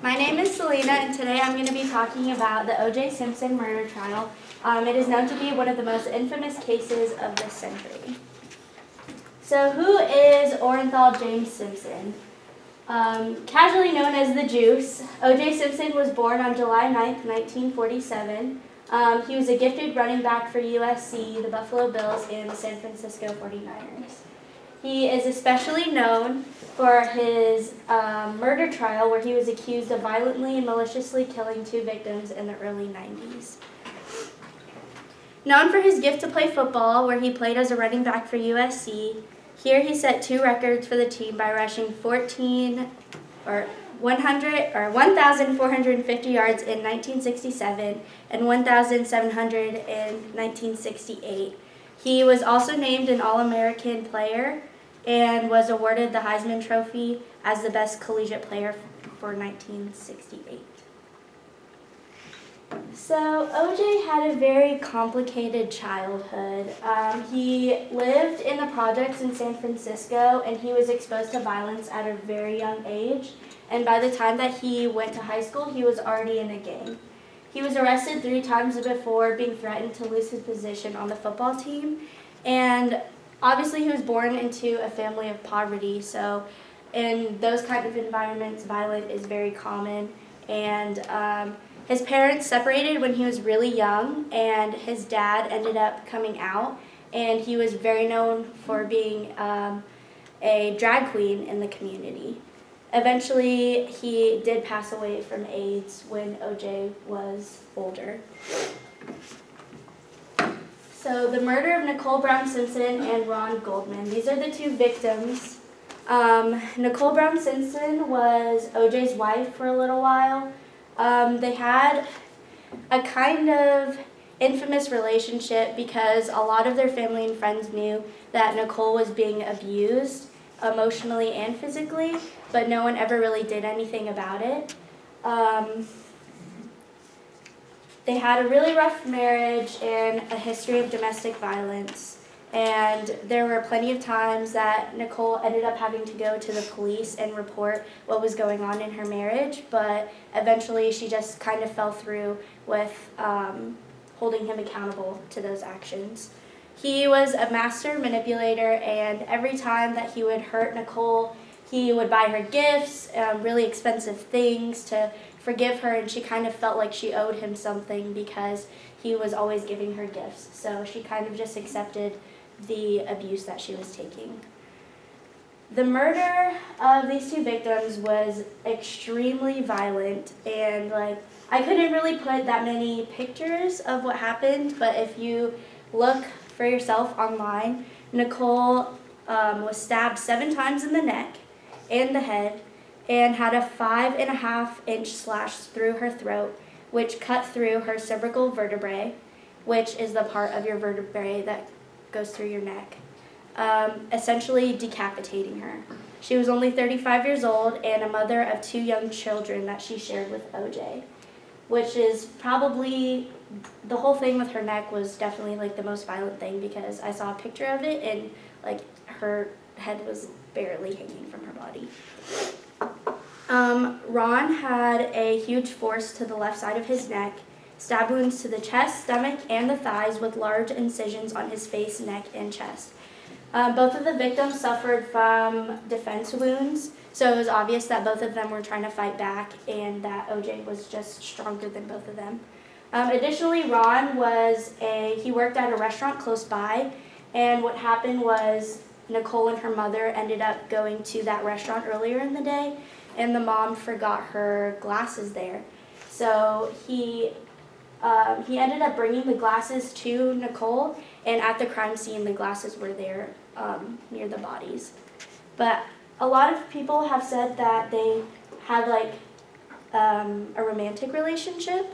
My name is Selena, and today I'm going to be talking about the O.J. Simpson murder trial. It is known to be one of the most infamous cases of this century. So who is Orenthal James Simpson? Casually known as the Juice, O.J. Simpson was born on July 9th, 1947. He was a gifted running back for USC, the Buffalo Bills, and the San Francisco 49ers. He is especially known for his murder trial where he was accused of violently and maliciously killing 2 victims in the early 90s. Known for his gift to play football, where he played as a running back for USC, here he set 2 records for the team by rushing 1,450 yards in 1967 and 1,700 in 1968. He was also named an All-American player and was awarded the Heisman Trophy as the best collegiate player for 1968. So O.J. had a very complicated childhood. He lived in the projects in San Francisco, and he was exposed to violence at a very young age. And by the time that he went to high school, he was already in a gang. He was arrested 3 times before being threatened to lose his position on the football team. And obviously, he was born into a family of poverty, so in those kind of environments, violence is very common. And his parents separated when he was really young, and his dad ended up coming out, and he was very known for being a drag queen in the community. Eventually, he did pass away from AIDS when O.J. was older. So the murder of Nicole Brown Simpson and Ron Goldman. These are the 2 victims. Nicole Brown Simpson was O.J.'s wife for a little while. They had a kind of infamous relationship because a lot of their family and friends knew that Nicole was being abused emotionally and physically, but no one ever really did anything about it. They had a really rough marriage and a history of domestic violence, and there were plenty of times that Nicole ended up having to go to the police and report what was going on in her marriage, but eventually she just kind of fell through with holding him accountable to those actions. He was a master manipulator, and every time that he would hurt Nicole, he would buy her gifts, really expensive things to forgive her, and she kind of felt like she owed him something because he was always giving her gifts. So she kind of just accepted the abuse that she was taking. The murder of these 2 victims was extremely violent, and I couldn't really put that many pictures of what happened, but if you look for yourself online, Nicole was stabbed 7 times in the neck and the head, and had a 5.5-inch slash through her throat, which cut through her cervical vertebrae, which is the part of your vertebrae that goes through your neck, essentially decapitating her. She was only 35 years old and a mother of 2 young children that she shared with O.J., which is probably, the whole thing with her neck was definitely the most violent thing, because I saw a picture of it and her head was barely hanging from her body. Ron had a huge force to the left side of his neck, stab wounds to the chest, stomach, and the thighs with large incisions on his face, neck, and chest. Both of the victims suffered from defense wounds, so it was obvious that both of them were trying to fight back and that O.J. was just stronger than both of them. Additionally, Ron he worked at a restaurant close by, and what happened was Nicole and her mother ended up going to that restaurant earlier in the day, and the mom forgot her glasses there. So he ended up bringing the glasses to Nicole, and at the crime scene, the glasses were there near the bodies. But a lot of people have said that they had a romantic relationship,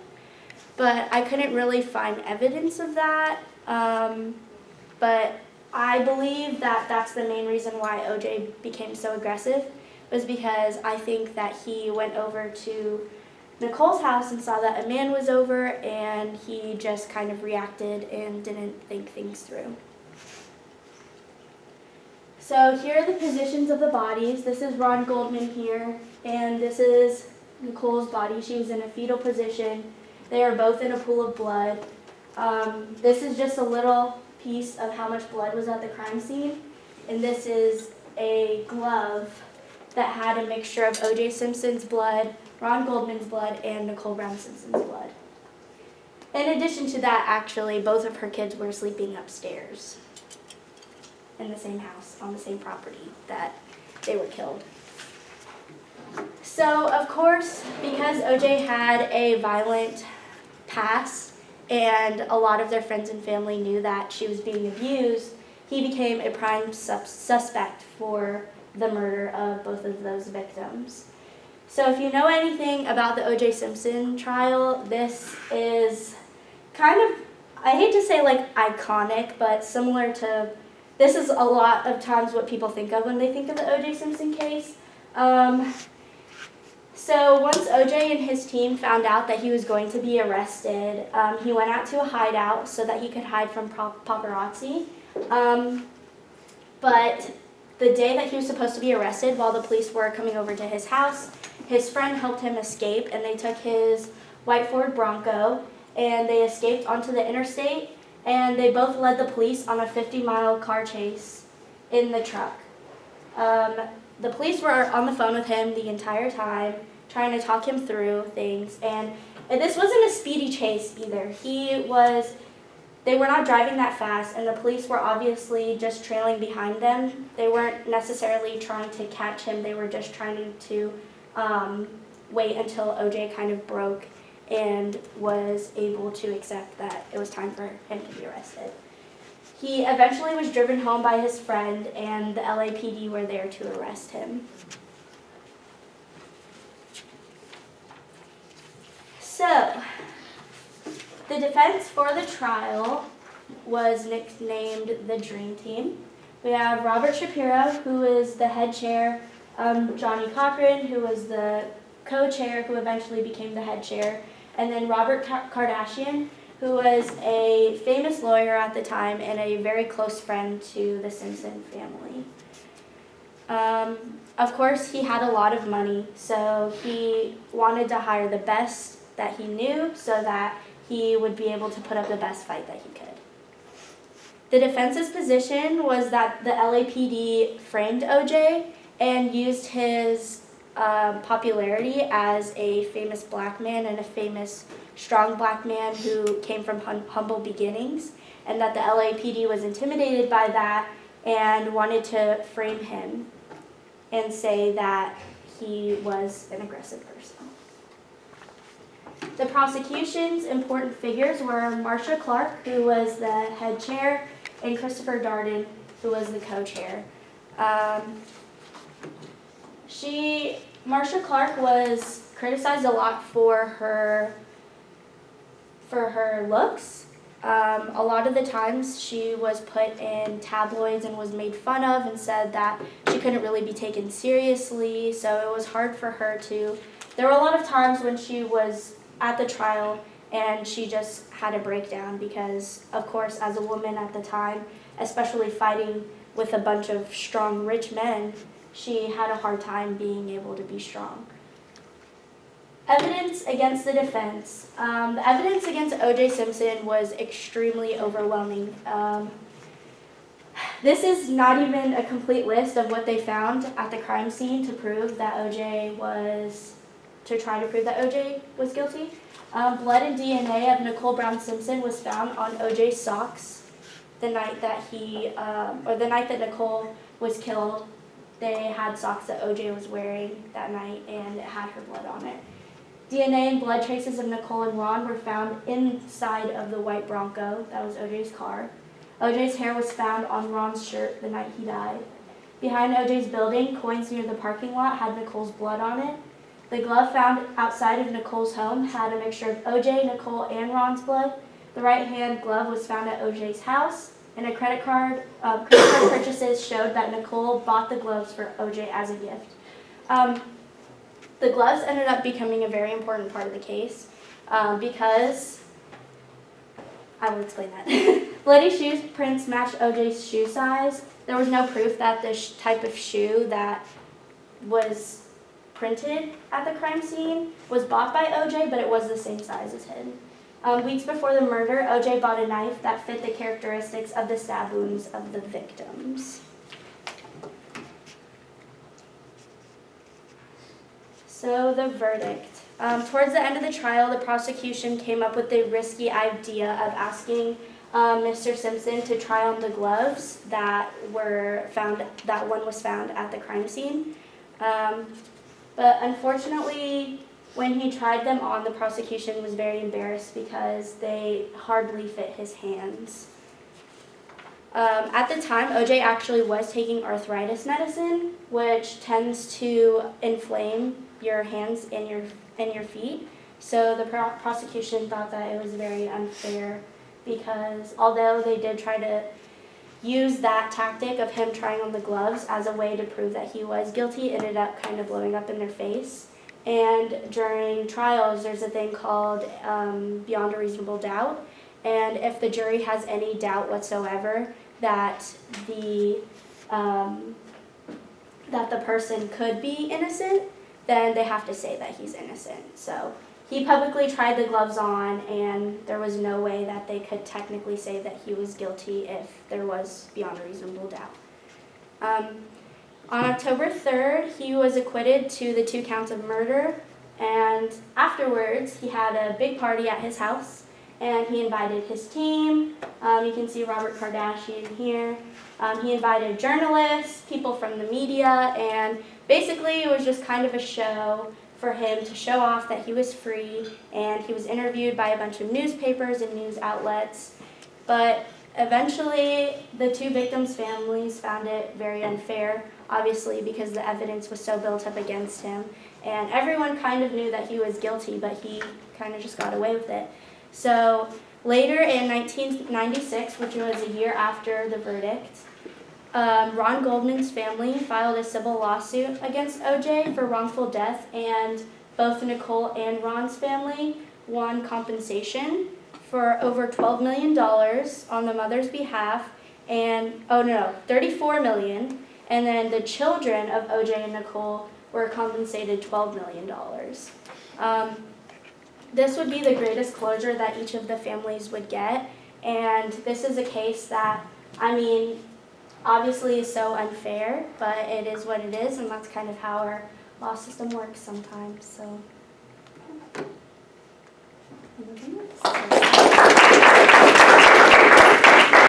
but I couldn't really find evidence of that. But I believe that that's the main reason why O.J. became so aggressive, was because I think that he went over to Nicole's house and saw that a man was over, and he just kind of reacted and didn't think things through. So here are the positions of the bodies. This is Ron Goldman here, and this is Nicole's body. She was in a fetal position. They are both in a pool of blood. This is just a little piece of how much blood was at the crime scene. And this is a glove that had a mixture of O.J. Simpson's blood, Ron Goldman's blood, and Nicole Brown Simpson's blood. In addition to that, actually, both of her kids were sleeping upstairs in the same house, on the same property that they were killed. So, of course, because O.J. had a violent past and a lot of their friends and family knew that she was being abused, he became a prime suspect for the murder of both of those victims. So if you know anything about the O.J. Simpson trial, this is kind of, I hate to say like iconic, but similar to, this is a lot of times what people think of when they think of the O.J. Simpson case. So once O.J. and his team found out that he was going to be arrested, he went out to a hideout so that he could hide from paparazzi. But the day that he was supposed to be arrested, while the police were coming over to his house, his friend helped him escape, and they took his white Ford Bronco, and they escaped onto the interstate, and they both led the police on a 50-mile car chase in the truck. The police were on the phone with him the entire time, trying to talk him through things, and this wasn't a speedy chase either. They were not driving that fast, and the police were obviously just trailing behind them. They weren't necessarily trying to catch him. They were just trying to wait until O.J. kind of broke and was able to accept that it was time for him to be arrested. He eventually was driven home by his friend, and the LAPD were there to arrest him. So, the defense for the trial was nicknamed the Dream Team. We have Robert Shapiro, who is the head chair, Johnny Cochran, who was the co-chair, who eventually became the head chair, and then Robert Kardashian, who was a famous lawyer at the time and a very close friend to the Simpson family. Of course, he had a lot of money, so he wanted to hire the best that he knew so that he would be able to put up the best fight that he could. The defense's position was that the LAPD framed O.J. and used his popularity as a famous black man and a famous strong black man who came from humble beginnings, and that the LAPD was intimidated by that and wanted to frame him and say that he was an aggressive person. The prosecution's important figures were Marcia Clark, who was the head chair, and Christopher Darden, who was the co-chair. Marcia Clark was criticized a lot for her looks. A lot of the times she was put in tabloids and was made fun of and said that she couldn't really be taken seriously, so it was hard for her to. There were a lot of times when she was at the trial and she just had a breakdown because, of course, as a woman at the time, especially fighting with a bunch of strong, rich men, she had a hard time being able to be strong. Evidence against the defense. The evidence against O.J. Simpson was extremely overwhelming. This is not even a complete list of what they found at the crime scene to try to prove that O.J. was guilty. Blood and DNA of Nicole Brown Simpson was found on O.J.'s socks the night that the night that Nicole was killed. They had socks that O.J. was wearing that night, and it had her blood on it. DNA and blood traces of Nicole and Ron were found inside of the white Bronco. That was O.J.'s car. O.J.'s hair was found on Ron's shirt the night he died. Behind O.J.'s building, coins near the parking lot had Nicole's blood on it. The glove found outside of Nicole's home had a mixture of O.J., Nicole, and Ron's blood. The right-hand glove was found at O.J.'s house, and credit card purchases showed that Nicole bought the gloves for O.J. as a gift. The gloves ended up becoming a very important part of the case because, I will explain that. Bloody shoe prints matched O.J.'s shoe size. There was no proof that the type of shoe that was printed at the crime scene was bought by OJ, but it was the same size as his. Weeks before the murder, OJ bought a knife that fit the characteristics of the stab wounds of the victims. So the verdict. Towards the end of the trial, the prosecution came up with the risky idea of asking Mr. Simpson to try on the gloves that one was found at the crime scene. But unfortunately, when he tried them on, the prosecution was very embarrassed because they hardly fit his hands. At the time, OJ actually was taking arthritis medicine, which tends to inflame your hands and your feet. So the prosecution thought that it was very unfair because although they did try to use that tactic of him trying on the gloves as a way to prove that he was guilty, it ended up kind of blowing up in their face. And during trials, there's a thing called beyond a reasonable doubt. And if the jury has any doubt whatsoever that the person could be innocent, then they have to say that he's innocent. So he publicly tried the gloves on, and there was no way that they could technically say that he was guilty if there was beyond a reasonable doubt. On October 3rd, he was acquitted to the 2 counts of murder, and afterwards he had a big party at his house, and he invited his team. You can see Robert Kardashian here. He invited journalists, people from the media, and basically it was just kind of a show for him to show off that he was free, and he was interviewed by a bunch of newspapers and news outlets. But eventually, the 2 victims' families found it very unfair, obviously because the evidence was so built up against him, and everyone kind of knew that he was guilty, but he kind of just got away with it. So later in 1996, which was a year after the verdict, Ron Goldman's family filed a civil lawsuit against OJ for wrongful death, and both Nicole and Ron's family won compensation for over $12 million on the mother's behalf, and $34 million, and then the children of OJ and Nicole were compensated $12 million. This would be the greatest closure that each of the families would get, and this is a case that, obviously is so unfair, but it is what it is, and that's kind of how our law system works sometimes. So.